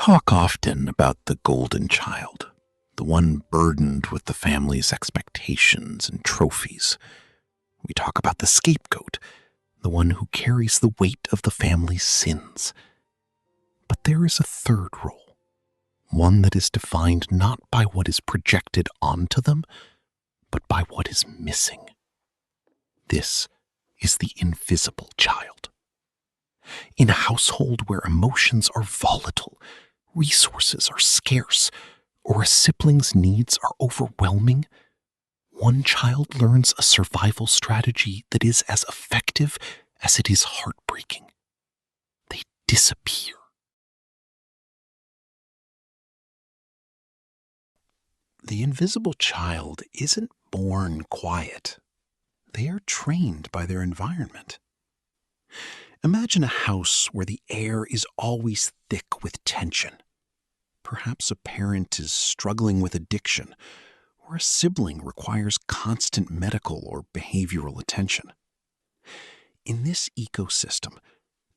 talk often about the golden child, the one burdened with the family's expectations and trophies. We talk about the scapegoat, the one who carries the weight of the family's sins. But there is a third role, one that is defined not by what is projected onto them, but by what is missing. This is the invisible child. In a household where emotions are volatile, resources are scarce, or a sibling's needs are overwhelming, one child learns a survival strategy that is as effective as it is heartbreaking. They disappear. The invisible child isn't born quiet. They are trained by their environment. Imagine a house where the air is always thick with tension. Perhaps a parent is struggling with addiction, or a sibling requires constant medical or behavioral attention. In this ecosystem,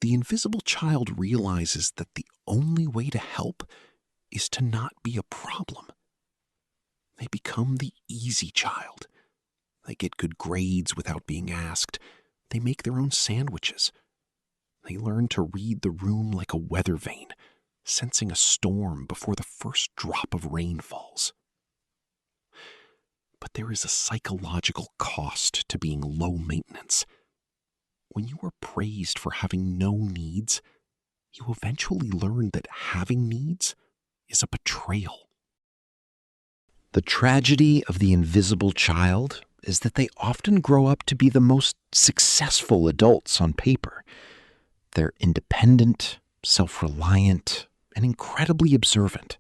the invisible child realizes that the only way to help is to not be a problem. They become the easy child. They get good grades without being asked. They make their own sandwiches. They learn to read the room like a weather vane, sensing a storm before the first drop of rain falls. But there is a psychological cost to being low maintenance. When you are praised for having no needs, you eventually learn that having needs is a betrayal. The tragedy of the invisible child is that they often grow up to be the most successful adults on paper. They're independent, self-reliant, and incredibly observant.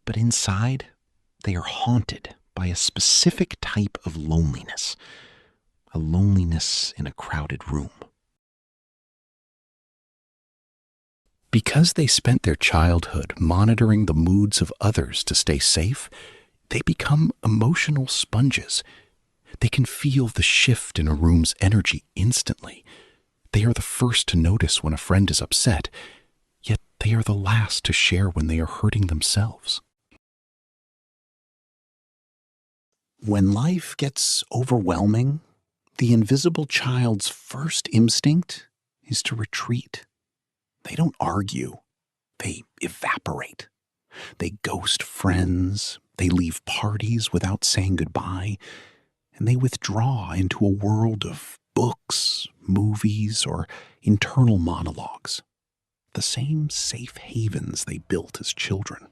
But inside, they are haunted by a specific type of loneliness, a loneliness in a crowded room. Because they spent their childhood monitoring the moods of others to stay safe, they become emotional sponges. They can feel the shift in a room's energy instantly. They are the first to notice when a friend is upset, yet they are the last to share when they are hurting themselves. When life gets overwhelming, the invisible child's first instinct is to retreat. They don't argue. They evaporate. They ghost friends. They leave parties without saying goodbye. And they withdraw into a world of books, movies, or internal monologues. The same safe havens they built as children.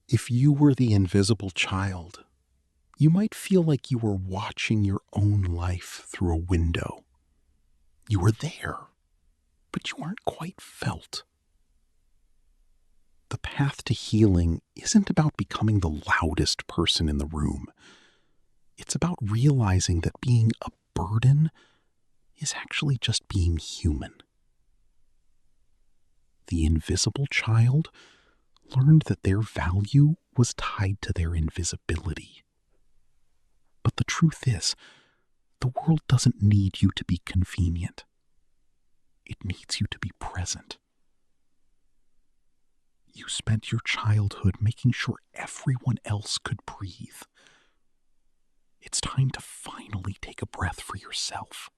If you were the invisible child, you might feel like you were watching your own life through a window. You were there, but you aren't quite felt. The path to healing isn't about becoming the loudest person in the room. It's about realizing that being a burden is actually just being human. The invisible child learned that their value was tied to their invisibility. But the truth is, the world doesn't need you to be convenient. It needs you to be present. You spent your childhood making sure everyone else could breathe. It's time to finally take a breath for yourself.